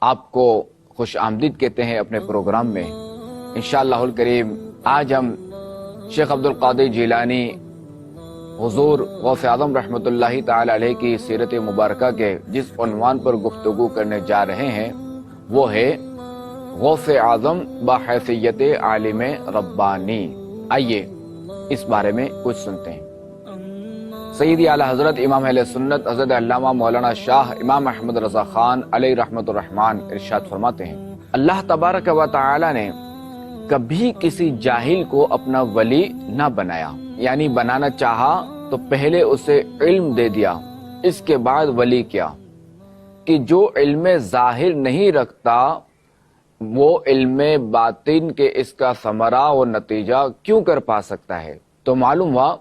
آپ کو خوش آمدید کہتے ہیں اپنے پروگرام میں۔ انشاءاللہ الکریم آج ہم شیخ عبد القادر جیلانی حضور غوث اعظم رحمۃ اللہ تعالی علیہ کی سیرت مبارکہ کے جس عنوان پر گفتگو کرنے جا رہے ہیں وہ ہے غوث اعظم بحیثیت عالم ربانی۔ آئیے اس بارے میں کچھ سنتے ہیں۔ سیدی اعلی حضرت امام اہل سنت حضرت علامہ مولانا شاہ امام احمد رضا خان علیہ رحمۃ الرحمن ارشاد فرماتے ہیں، اللہ تبارک و تعالی نے کبھی کسی جاہل کو اپنا ولی نہ بنایا، یعنی بنانا چاہا تو پہلے اسے علم دے دیا، اس کے بعد ولی کیا کہ جو علم ظاہر نہیں رکھتا وہ علم باطن کے اس کا ثمرہ و نتیجہ کیوں کر پا سکتا ہے؟ تو معلوم ہوا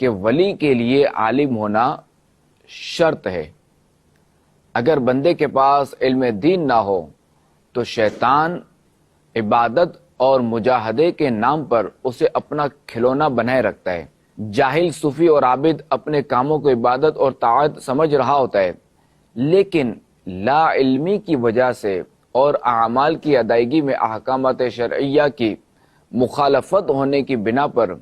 کہ ولی کے لیے عالم ہونا شرط ہے۔ اگر بندے کے پاس علم دین نہ ہو تو شیطان عبادت اور مجاہدے کے نام پر اسے اپنا کھلونا بنائے رکھتا ہے۔ جاہل صوفی اور عابد اپنے کاموں کو عبادت اور طاعت سمجھ رہا ہوتا ہے، لیکن لا علمی کی وجہ سے اور اعمال کی ادائیگی میں احکامات شرعیہ کی مخالفت ہونے کی بنا پر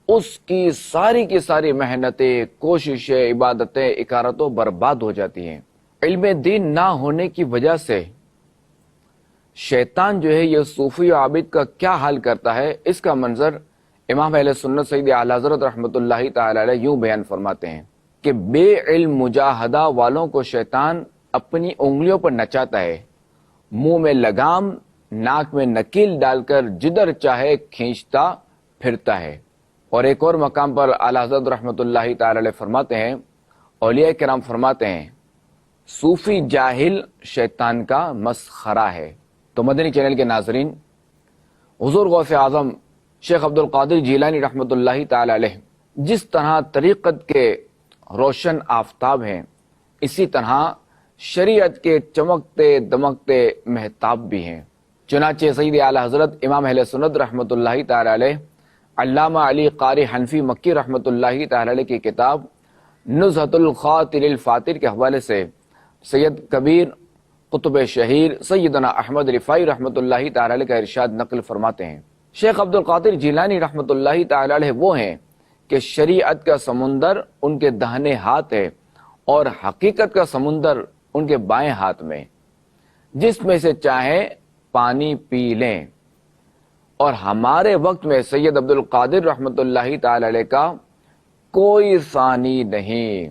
اس کی ساری محنتیں، کوششیں، عبادتیں، اکارتوں برباد ہو جاتی ہیں۔ علم دین نہ ہونے کی وجہ سے شیطان جو ہے یہ صوفی و عابد کا کیا حال کرتا ہے، اس کا منظر امام اہل سنت سید اعلی حضرت رحمۃ اللہ تعالی علیہ یوں بیان فرماتے ہیں کہ بے علم مجاہدہ والوں کو شیطان اپنی انگلیوں پر نچاتا ہے، منہ میں لگام، ناک میں نکیل ڈال کر جدھر چاہے کھینچتا پھرتا ہے۔ اور ایک اور مقام پر اعلی حضرت رحمۃ اللہ تعالی علیہ فرماتے ہیں، اولیاء کرام فرماتے ہیں صوفی جاہل شیطان کا مسخرہ ہے۔ تو مدنی چینل کے ناظرین، حضور غوث اعظم شیخ عبد القادر جیلانی رحمۃ اللہ تعالی علیہ جس طرح طریقت کے روشن آفتاب ہیں، اسی طرح شریعت کے چمکتے دمکتے مہتاب بھی ہیں۔ چنانچہ سید اعلی حضرت امام اہل سنت رحمۃ اللہ تعالی علیہ علامہ علی قاری حنفی مکی رحمۃ اللہ تعالی علیہ کی کتاب نزہۃ الخاطر الفاتر کے حوالے سے سید کبیر قطب شہیر سیدنا احمد رفاعی رحمۃ اللہ تعالی علیہ کا ارشاد نقل فرماتے ہیں، شیخ عبد القادر جیلانی رحمۃ اللہ تعالی علیہ وہ ہیں کہ شریعت کا سمندر ان کے داہنے ہاتھ ہے اور حقیقت کا سمندر ان کے بائیں ہاتھ میں، جس میں سے چاہیں پانی پی لیں۔ اور ہمارے وقت میں سید عبد القادر رحمۃ اللہ تعالی علیہ کا کوئی ثانی نہیں۔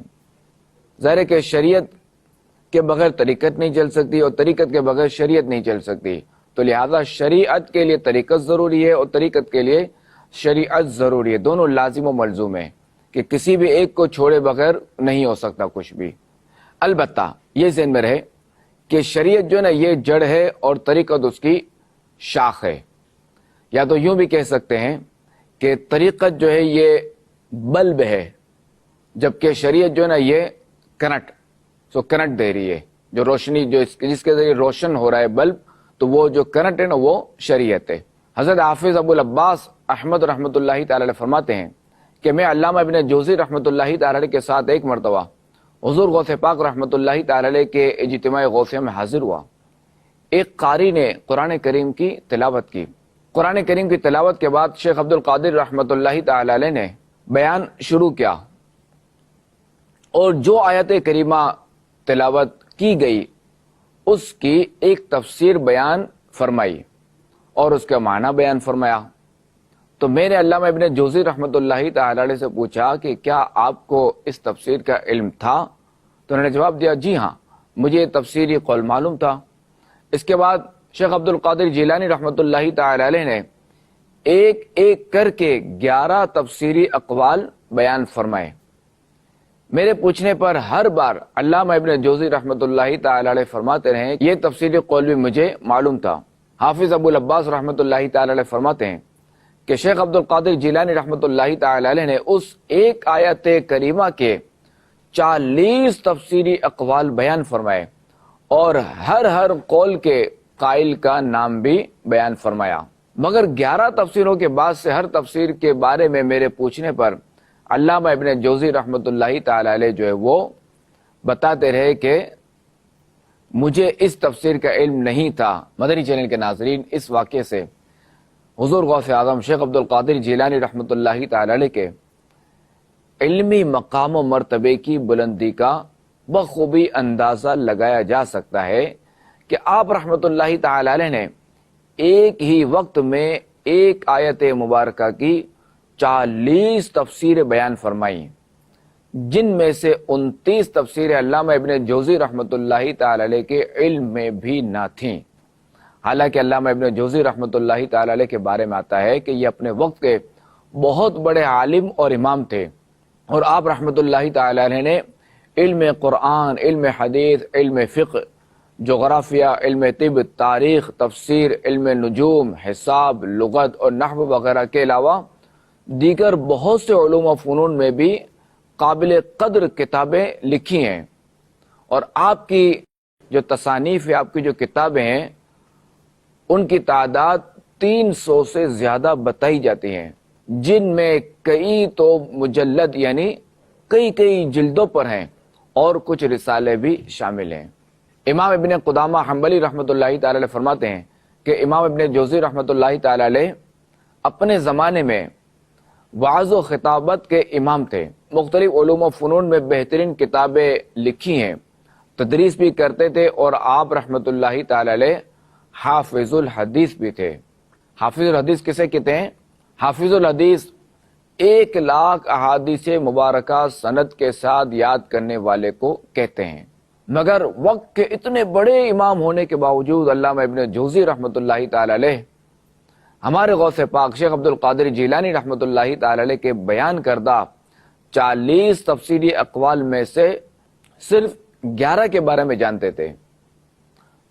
ظاہر ہے کہ شریعت کے بغیر طریقت نہیں چل سکتی اور طریقت کے بغیر شریعت نہیں چل سکتی، تو لہذا شریعت کے لیے طریقت ضروری ہے اور طریقت کے لیے شریعت ضروری ہے، دونوں لازم و ملزوم ہیں کہ کسی بھی ایک کو چھوڑے بغیر نہیں ہو سکتا کچھ بھی۔ البتہ یہ ذہن میں رہے کہ شریعت جو ہے نا یہ جڑ ہے اور طریقت اس کی شاخ ہے، یا تو یوں بھی کہہ سکتے ہیں کہ طریقت جو ہے یہ بلب ہے، جبکہ شریعت جو ہے نا یہ کرنٹ دے رہی ہے، جو روشنی جو جس کے ذریعے روشن ہو رہا ہے بلب، تو وہ جو کرنٹ ہے نا وہ شریعت ہے۔ حضرت حافظ ابو العباس احمد رحمۃ اللہ تعالی علیہ فرماتے ہیں کہ میں علامہ ابن جوزی رحمۃ اللہ تعالی علیہ کے ساتھ ایک مرتبہ حضور غوث پاک رحمۃ اللہ تعالی علیہ کے اجتماع غوثیہ میں حاضر ہوا۔ ایک قاری نے قرآن کریم کی تلاوت کی۔ قرآن کریم کی تلاوت کے بعد شیخ عبد القادر رحمۃ اللہ تعالی علیہ نے بیان شروع کیا، اور جو آیت کریمہ تلاوت کی گئی اس کی ایک تفسیر بیان فرمائی اور اس کا معنی بیان فرمایا۔ تو میں نے علامہ ابن جوزی رحمۃ اللہ تعالی علیہ سے پوچھا کہ کیا آپ کو اس تفسیر کا علم تھا؟ تو انہوں نے جواب دیا جی ہاں، مجھے تفسیری قول معلوم تھا۔ اس کے بعد شیخ عبد القادر جیلانی رحمۃ اللہ تعالی علیہ نے ایک ایک کر کے 11 تفسیری اقوال بیان فرمائے۔ میرے پوچھنے پر ہر بار علامہ ابن جوزی رحمۃ اللہ تعالی علیہ فرماتے رہے یہ تفسیری قول بھی مجھے معلوم تھا۔ حافظ ابو العباس رحمۃ اللہ تعالی علیہ فرماتے ہیں کہ شیخ عبد القادر جیلانی رحمۃ اللہ تعالی علیہ نے اس ایک آیت کریمہ کے 40 تفسیری اقوال بیان فرمائے اور ہر قول کے قائل کا نام بھی بیان فرمایا، مگر 11 تفسیروں کے بعد سے ہر تفسیر کے بارے میں میرے پوچھنے پر علامہ ابن جوزی رحمۃ اللہ تعالی علیہ جو ہے وہ بتاتے رہے کہ مجھے اس تفسیر کا علم نہیں تھا۔ مدنی چینل کے ناظرین، اس واقعے سے حضور غوث اعظم شیخ عبد القادر جیلانی رحمۃ اللہ تعالی علیہ کے علمی مقام و مرتبے کی بلندی کا بخوبی اندازہ لگایا جا سکتا ہے کہ آپ رحمۃ اللہ تعالی علیہ نے ایک ہی وقت میں ایک آیت مبارکہ کی 40 تفسیر بیان فرمائی، جن میں سے 29 تفسیریں علامہ ابن جوزی رحمۃ اللہ تعالی علیہ کے علم میں بھی نہ تھیں۔ حالانکہ علامہ ابن جوزی رحمۃ اللہ تعالی علیہ کے بارے میں آتا ہے کہ یہ اپنے وقت کے بہت بڑے عالم اور امام تھے، اور آپ رحمۃ اللہ تعالی علیہ نے علم قرآن، علم حدیث، علم فقہ، جغرافیہ، علم طب، تاریخ، تفسیر، علم نجوم، حساب، لغت اور نحو وغیرہ کے علاوہ دیگر بہت سے علوم و فنون میں بھی قابل قدر کتابیں لکھی ہیں، اور آپ کی جو تصانیف ہے، آپ کی جو کتابیں ہیں، ان کی تعداد 300 سے زیادہ بتائی جاتی ہیں، جن میں کئی تو مجلد یعنی کئی جلدوں پر ہیں، اور کچھ رسالے بھی شامل ہیں۔ امام ابن قدامہ حنبلی رحمۃ اللہ تعالی علیہ فرماتے ہیں کہ امام ابن جوزی رحمۃ اللہ تعالی علیہ اپنے زمانے میں وعظ و خطابت کے امام تھے، مختلف علوم و فنون میں بہترین کتابیں لکھی ہیں، تدریس بھی کرتے تھے، اور آپ رحمۃ اللہ تعالی علیہ حافظ الحدیث بھی تھے۔ حافظ الحدیث کسے کہتے ہیں؟ حافظ الحدیث 1,00,000 احادیث مبارکہ سند کے ساتھ یاد کرنے والے کو کہتے ہیں۔ مگر وقت کے اتنے بڑے امام ہونے کے باوجود علامہ ابن جوزی رحمۃ اللہ تعالی علیہ ہمارے غوث پاک شیخ عبد القادر جیلانی رحمۃ اللہ تعالی علیہ کے بیان کردہ 40 تفسیری اقوال میں سے صرف 11 کے بارے میں جانتے تھے۔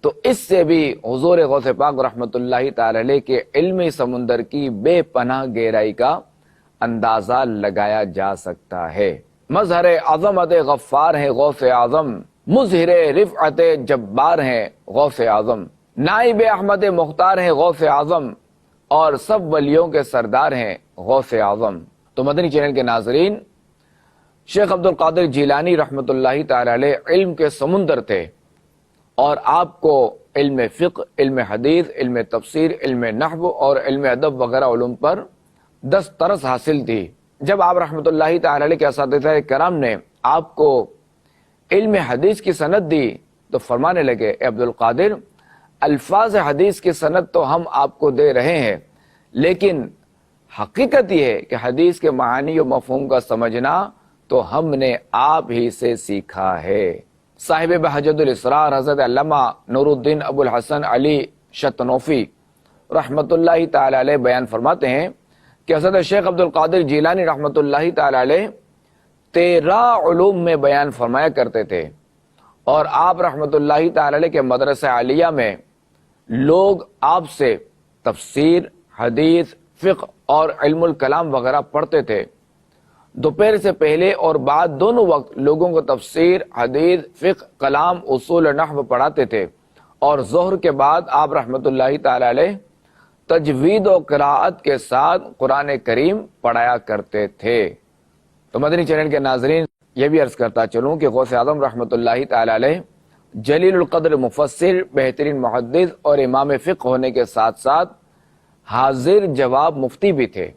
تو اس سے بھی حضور غوث پاک رحمۃ اللہ تعالی علیہ کے علمی سمندر کی بے پناہ گہرائی کا اندازہ لگایا جا سکتا ہے۔ مظہر عظمت غفار ہیں غوث اعظم، مظہر رفعت جبار ہیں غوث اعظم، نائب احمد مختار ہیں غوث اعظم، اور سب ولیوں کے سردار ہیں غوث اعظم۔ تو مدنی چینل کے ناظرین، شیخ عبد القادر جیلانی رحمۃ اللہ تعالی علیہ علم کے سمندر تھے، اور آپ کو علم فقہ، علم حدیث، علم تفسیر، علم نحو اور علم ادب وغیرہ علوم پر دسترس حاصل تھی۔ جب آپ رحمۃ اللہ تعالی علیہ کے اساتذہ کرام نے آپ کو علم حدیث کی سند دی تو فرمانے لگے، اے عبد القادر، الفاظ حدیث کی سند تو ہم آپ کو دے رہے ہیں، لیکن حقیقت یہ ہے کہ حدیث کے معانی و مفہوم کا سمجھنا تو ہم نے آپ ہی سے سیکھا ہے۔ صاحب بہجت الاسرار حضرت علامہ نور الدین ابو الحسن علی شتنوفی رحمۃ اللہ تعالی علیہ بیان فرماتے ہیں کہ حضرت شیخ عبد القادر جیلانی رحمۃ اللہ تعالی علیہ 13 علوم میں بیان فرمایا کرتے تھے، اور آپ رحمۃ اللہ تعالی علیہ کے مدرسہ عالیہ میں لوگ آپ سے تفسیر، حدیث، فقہ اور علم الکلام وغیرہ پڑھتے تھے۔ دوپہر سے پہلے اور بعد دونوں وقت لوگوں کو تفسیر، حدیث، فقہ، کلام، اصول نحو پڑھاتے تھے، اور ظہر کے بعد آپ رحمۃ اللہ تعالی علیہ تجوید و قراءت کے ساتھ قرآن کریم پڑھایا کرتے تھے۔ تو مدنی چینل کے ناظرین، یہ بھی عرض کرتا چلوں کہ غوث اعظم رحمۃ اللہ تعالی علیہ جلیل القدر مفسر، بہترین محدث اور امام فقہ ہونے کے ساتھ ساتھ حاضر جواب مفتی بھی تھے،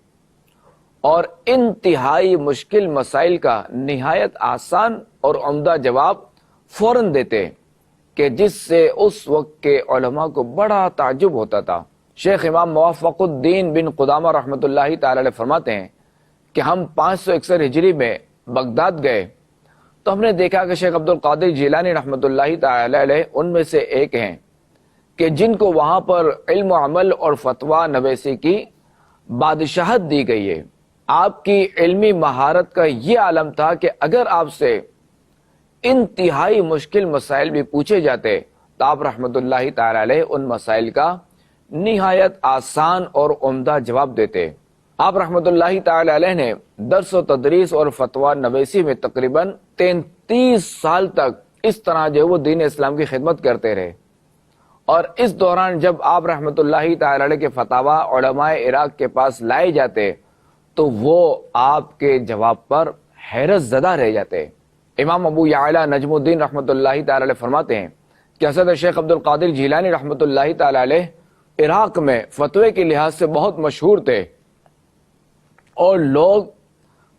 اور انتہائی مشکل مسائل کا نہایت آسان اور عمدہ جواب فوراً دیتے، کہ جس سے اس وقت کے علماء کو بڑا تعجب ہوتا تھا۔ شیخ امام موفق الدین بن قدامہ رحمۃ اللہ تعالی علیہ فرماتے ہیں کہ ہم 561 ہجری میں بغداد گئے تو ہم نے دیکھا کہ شیخ عبد القادر جیلانی رحمۃ اللہ تعالی علیہ ان میں سے ایک ہیں کہ جن کو وہاں پر علم و عمل اور فتویٰ نویسی کی بادشاہت دی گئی ہے۔ آپ کی علمی مہارت کا یہ عالم تھا کہ اگر آپ سے انتہائی مشکل مسائل بھی پوچھے جاتے تو آپ رحمۃ اللہ تعالی علیہ ان مسائل کا نہایت آسان اور عمدہ جواب دیتے۔ آپ رحمۃ اللہ تعالی علیہ نے درس و تدریس اور فتویٰ نویسی میں تقریباً 33 سال تک اس طرح جو وہ دین اسلام کی خدمت کرتے رہے، اور اس دوران جب آپ رحمۃ اللہ تعالی علیہ کے فتاویٰ علماء عراق کے پاس لائے جاتے تو وہ آپ کے جواب پر حیرت زدہ رہ جاتے۔ امام ابو یعلا نجم الدین رحمۃ اللہ تعالی علیہ فرماتے ہیں کہ حضرت شیخ عبد القادر جیلانی رحمۃ اللہ تعالی علیہ عراق میں فتوے کے لحاظ سے بہت مشہور تھے اور لوگ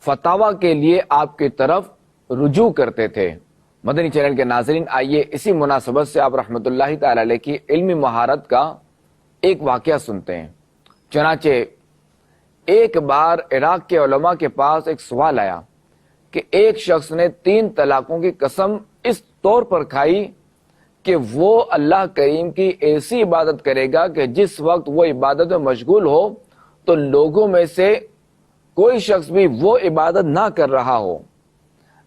فتاوی کے لیے آپ کی طرف رجوع کرتے تھے۔ مدنی چینل کے ناظرین، آئیے اسی مناسبت سے آپ رحمۃ اللہ تعالی علیہ کی علمی مہارت کا ایک واقعہ سنتے ہیں۔ چنانچہ ایک بار عراق کے علماء کے پاس ایک سوال آیا کہ ایک شخص نے 3 طلاقوں کی قسم اس طور پر کھائی کہ وہ اللہ کریم کی ایسی عبادت کرے گا کہ جس وقت وہ عبادت میں مشغول ہو تو لوگوں میں سے کوئی شخص بھی وہ عبادت نہ کر رہا ہو۔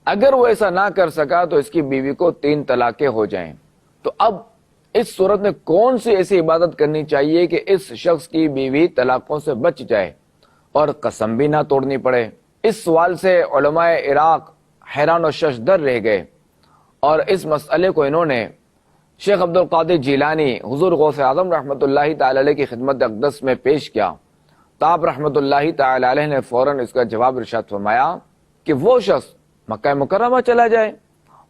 اگر وہ ایسا نہ کر سکا تو اس کی بیوی کو 3 طلاقیں ہو جائیں۔ تو اب اس صورت میں کون سی ایسی عبادت کرنی چاہیے کہ اس شخص کی بیوی طلاقوں سے بچ جائے اور قسم بھی نہ توڑنی پڑے؟ اس سوال سے علماء عراق حیران و ششدر رہ گئے اور اس مسئلے کو انہوں نے شیخ عبد القادر جیلانی حضور غوث اعظم رحمۃ اللہ تعالی علیہ کی خدمت اقدس میں پیش کیا تو آپ رحمۃ اللہ تعالی علیہ نے فوراً اس کا جواب ارشاد فرمایا کہ وہ شخص مکہ مکرمہ چلا جائے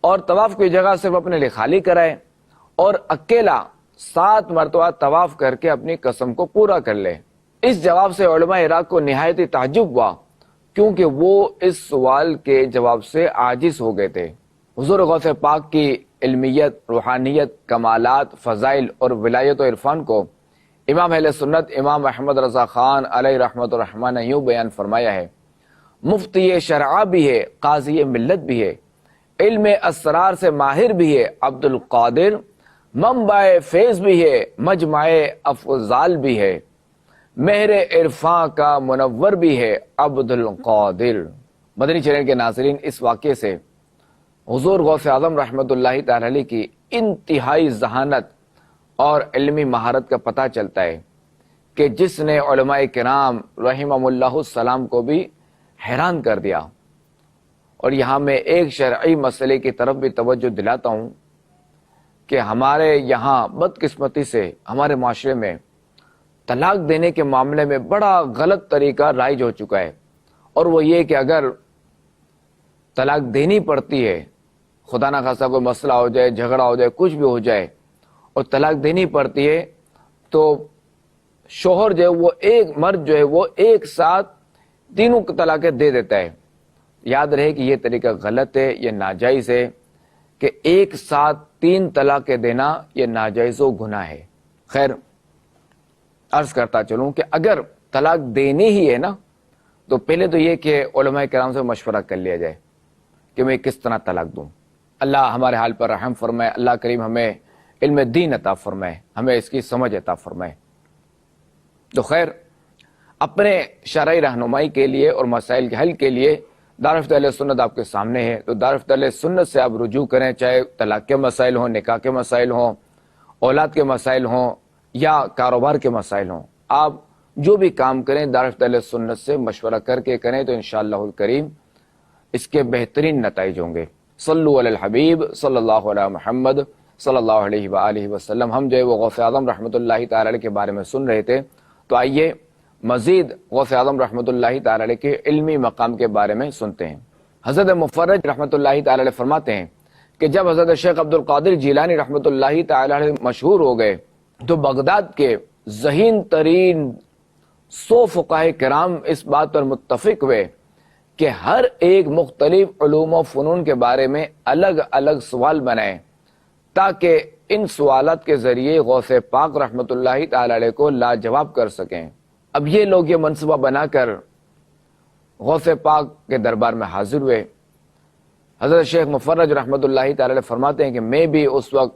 اور طواف کی جگہ صرف اپنے لیے خالی کرائے اور اکیلا 7 مرتبہ طواف کر کے اپنی قسم کو پورا کر لے۔ اس جواب سے علماء عراق کو نہایت ہی تعجب ہوا کیونکہ وہ اس سوال کے جواب سے عاجز ہو گئے تھے۔ حضور غوث پاک کی علمیت، روحانیت، کمالات، فضائل اور ولایت و عرفان کو امام اہل سنت امام احمد رضا خان علیہ رحمت الرحمن نے یوں بیان فرمایا ہے: مفتی شرع بھی ہے، قاضی ملت بھی ہے، علم اسرار سے ماہر بھی ہے عبد القادر، منبع فیض بھی ہے، مجمع افضال بھی ہے، مہر عرفاں کا منور بھی ہے عبد القادر۔ مدنی چینل کے ناظرین، اس واقعے سے حضور غوث اعظم رحمۃ اللہ تعالی علیہ کی انتہائی ذہانت اور علمی مہارت کا پتہ چلتا ہے کہ جس نے علماء کرام رحمہم اللہ السلام کو بھی حیران کر دیا۔ اور یہاں میں ایک شرعی مسئلے کی طرف بھی توجہ دلاتا ہوں کہ ہمارے یہاں بدقسمتی سے ہمارے معاشرے میں طلاق دینے کے معاملے میں بڑا غلط طریقہ رائج ہو چکا ہے، اور وہ یہ کہ اگر طلاق دینی پڑتی ہے، خدا نہ خواستہ کوئی مسئلہ ہو جائے، جھگڑا ہو جائے، کچھ بھی ہو جائے اور طلاق دینی پڑتی ہے تو شوہر جو ہے وہ مرد جو ہے وہ ایک ساتھ تینوں طلاقیں دے دیتا ہے۔ یاد رہے کہ یہ طریقہ غلط ہے، یہ ناجائز ہے کہ ایک ساتھ 3 طلاقیں دینا یہ ناجائز و گناہ ہے۔ خیر، عرض کرتا چلوں کہ اگر طلاق دینی ہی ہے نا تو پہلے تو یہ کہ علماء کرام سے مشورہ کر لیا جائے کہ میں کس طرح طلاق دوں۔ اللہ ہمارے حال پر رحم فرمائے، اللہ کریم ہمیں علم دین عطا فرمائے، ہمیں اس کی سمجھ عطا فرمائے۔ تو خیر، اپنے شرعی رہنمائی کے لیے اور مسائل کے حل کے لیے دارالفتہ اہل سنت آپ کے سامنے ہے، تو دارالفتہ اہل سنت سے آپ رجوع کریں، چاہے طلاق کے مسائل ہوں، نکاح کے مسائل ہوں، اولاد کے مسائل ہوں یا کاروبار کے مسائل ہوں۔ آپ جو بھی کام کریں دارالفتہ اہل سنت سے مشورہ کر کے کریں تو انشاءاللہ الکریم اس کے بہترین نتائج ہوں گے۔ صلو علی الحبیب صلی اللہ علیہ محمد صلی اللہ علیہ وآلہ وسلم۔ ہم جو ہے وہ غوث اعظم رحمۃ اللہ تعالی علیہ کے بارے میں سن رہے تھے، تو آئیے مزید غوث اعظم رحمۃ اللہ تعالی علیہ کے علمی مقام کے بارے میں سنتے ہیں۔ حضرت مفرج رحمۃ اللہ تعالی علیہ فرماتے ہیں کہ جب حضرت شیخ عبد القادر جیلانی رحمۃ اللہ تعالی علیہ مشہور ہو گئے تو بغداد کے ذہین ترین 100 فقہاء کرام اس بات پر متفق ہوئے کہ ہر ایک مختلف علوم و فنون کے بارے میں الگ الگ سوال بنائیں تاکہ ان سوالات کے ذریعے غوث پاک رحمۃ اللہ تعالی علیہ کو لاجواب کر سکیں۔ اب یہ لوگ یہ منصوبہ بنا کر غوث پاک کے دربار میں حاضر ہوئے۔ حضرت شیخ مفرج رحمۃ اللہ تعالی علیہ فرماتے ہیں کہ میں بھی اس وقت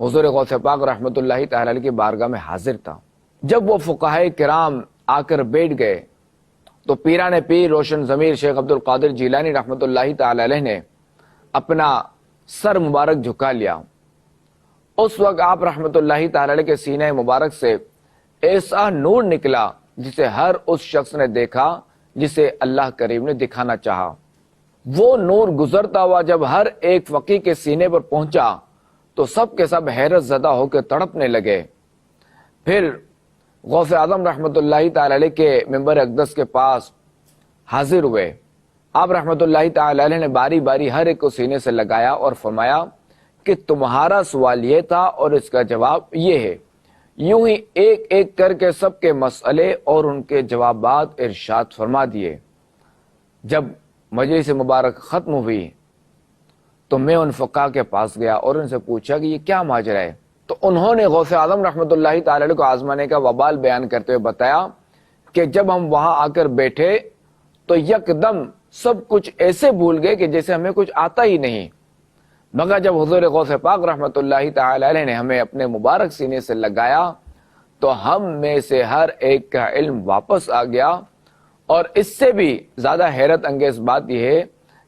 حضور غوث پاک رحمۃ اللہ تعالی علیہ کی بارگاہ میں حاضر تھا۔ جب وہ فقہاء کرام آ کر بیٹھ گئے تو پیران پیر روشن ضمیر شیخ عبد القادر جیلانی رحمۃ اللہ تعالی علیہ نے اپنا سر مبارک جھکا لیا۔ اس وقت آپ رحمۃ اللہ تعالی علیہ کے سینہ مبارک سے ایسا نور نکلا جسے ہر اس شخص نے دیکھا جسے اللہ کریم نے دکھانا چاہا۔ وہ نور گزرتا ہوا جب ہر ایک فقیہ کے سینے پر پہنچا تو سب کے سب حیرت زدہ ہو کے تڑپنے لگے۔ پھر غوث اعظم رحمۃ اللہ تعالی علیہ کے منبر اقدس کے پاس حاضر ہوئے۔ آپ رحمۃ اللہ تعالی علیہ نے باری باری ہر ایک کو سینے سے لگایا اور فرمایا کہ تمہارا سوال یہ تھا اور اس کا جواب یہ ہے۔ یوں ہی ایک ایک کر کے سب کے مسئلے اور ان کے جوابات ارشاد فرما دیے۔ جب مجلس مبارک ختم ہوئی تو میں ان فقہ کے پاس گیا اور ان سے پوچھا کہ یہ کیا ماجرا ہے؟ تو انہوں نے غوث اعظم رحمۃ اللہ تعالی علیہ کو آزمانے کا وبال بیان کرتے ہوئے بتایا کہ جب ہم وہاں آ کر بیٹھے تو یکدم سب کچھ ایسے بھول گئے کہ جیسے ہمیں کچھ آتا ہی نہیں، مگر جب حضور غوث پاک رحمۃ اللہ تعالی علیہ نے ہمیں اپنے مبارک سینے سے لگایا تو ہم میں سے ہر ایک کا علم واپس آ گیا۔ اور اس سے بھی زیادہ حیرت انگیز بات یہ ہے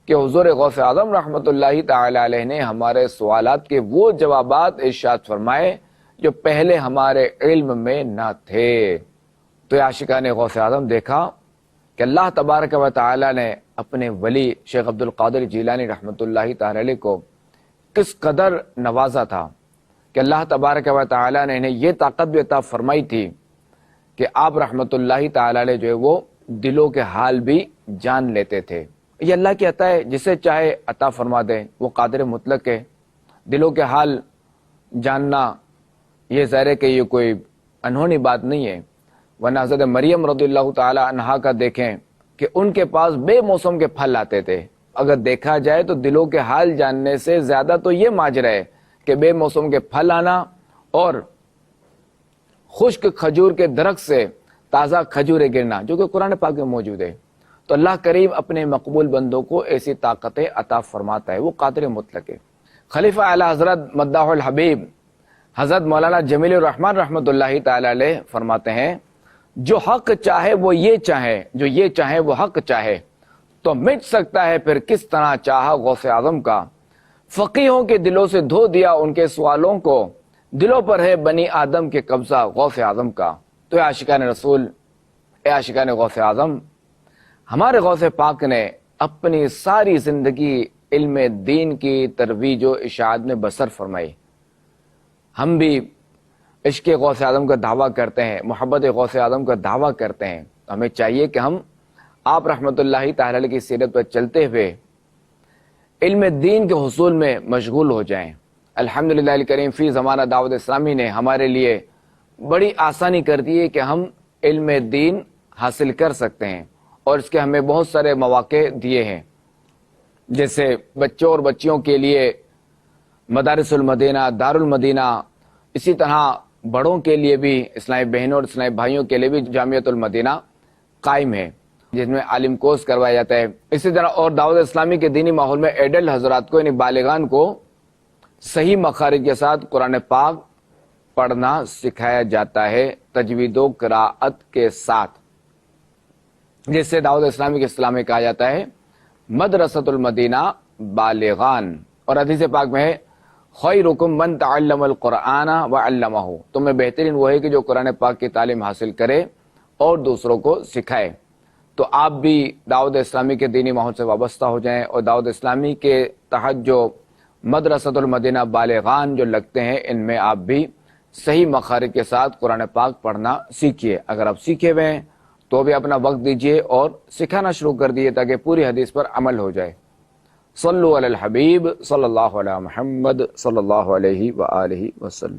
کہ حضور غوث اعظم رحمۃ اللہ تعالی علیہ نے ہمارے سوالات کے وہ جوابات ارشاد فرمائے جو پہلے ہمارے علم میں نہ تھے۔ تو یہ عاشقان غوث اعظم دیکھا کہ اللہ تبارک و تعالی نے اپنے ولی شیخ عبد القادر جیلانی رحمۃ اللہ تعالی علیہ کو کس قدر نوازا تھا کہ اللہ تبارک و تعالی نے انہیں یہ طاقت بھی عطا فرمائی تھی کہ آپ رحمۃ اللہ تعالی علیہ جو ہے وہ دلوں کے حال بھی جان لیتے تھے۔ یہ اللہ کی عطا ہے، جسے چاہے عطا فرما دے، وہ قادر مطلق ہے۔ دلوں کے حال جاننا یہ ظاہر ہے کہ یہ کوئی انہونی بات نہیں ہے، ورنہ حضرت مریم رضی اللہ تعالی عنہا کا دیکھیں کہ ان کے پاس بے موسم کے پھل آتے تھے۔ اگر دیکھا جائے تو دلوں کے حال جاننے سے زیادہ تو یہ ماجرا ہے کہ بے موسم کے پھل آنا اور خشک کھجور کے درخت سے تازہ کھجوریں گرنا، جو کہ قرآن پاک میں موجود ہے۔ تو اللہ کریم اپنے مقبول بندوں کو ایسی طاقتیں عطا فرماتا ہے، وہ قادر مطلق ہے۔ خلیفہ اعلی حضرت مداح الحبیب حضرت مولانا جمیل الرحمن رحمۃ اللہ تعالی علیہ فرماتے ہیں، جو حق چاہے وہ یہ چاہے، جو یہ چاہے وہ حق چاہے، تو مٹ سکتا ہے پھر کس طرح چاہا غوث اعظم کا۔ فقیہوں کے دلوں سے دھو دیا ان کے سوالوں کو، دلوں پر ہے بنی آدم کے قبضہ غوث اعظم کا۔ تو اے عاشقان رسول، اے عاشقان غوث اعظم، ہمارے غوث پاک نے اپنی ساری زندگی علم دین کی ترویج و اشاعت میں بسر فرمائی۔ ہم بھی عشق غوث اعظم کا دعویٰ کرتے ہیں، محبت غوث اعظم کا دعویٰ کرتے ہیں، تو ہمیں چاہیے کہ ہم آپ رحمۃ اللہ تعالی علیہ کی سیرت پر چلتے ہوئے علم دین کے حصول میں مشغول ہو جائیں۔ الحمدللہ الکریم فی زمانہ دعوت اسلامی نے ہمارے لیے بڑی آسانی کر دی ہے کہ ہم علم دین حاصل کر سکتے ہیں، اور اس کے ہمیں بہت سارے مواقع دیے ہیں، جیسے بچوں اور بچیوں کے لیے مدارس المدینہ، دار المدینہ، اسی طرح بڑوں کے لیے بھی، اسلامی بہنوں اور اسلامی بھائیوں کے لیے بھی جامعۃ المدینہ قائم ہے، جس میں عالم کورس کروایا جاتا ہے۔ اسی طرح اور دعوت اسلامی کے دینی ماحول میں ایڈلٹ حضرات کو، یعنی بالغان کو صحیح مخارج کے ساتھ قرآن پاک پڑھنا سکھایا جاتا ہے، تجوید و قراءت کے ساتھ، جس سے دعوت اسلامی کے اصطلاح میں کہا جاتا ہے مدرسۃ المدینہ بالغان۔ اور حدیث پاک میں ہے خیرکم من تعلم القرآن وعلمہ، تم میں بہترین وہ ہے کہ جو قرآن پاک کی تعلیم حاصل کرے اور دوسروں کو سکھائے۔ تو آپ بھی دعوت اسلامی کے دینی ماحول سے وابستہ ہو جائیں، اور دعوت اسلامی کے تحت جو مدرسۃ المدینہ بالغان جو لگتے ہیں، ان میں آپ بھی صحیح مخارج کے ساتھ قرآن پاک پڑھنا سیکھیے۔ اگر آپ سیکھے ہوئے ہیں تو بھی اپنا وقت دیجیے اور سکھانا شروع کر دیجیے تاکہ پوری حدیث پر عمل ہو جائے۔ صلو علی الحبیب صلی اللہ علیہ محمد صلی اللہ علیہ وآلہ وسلم۔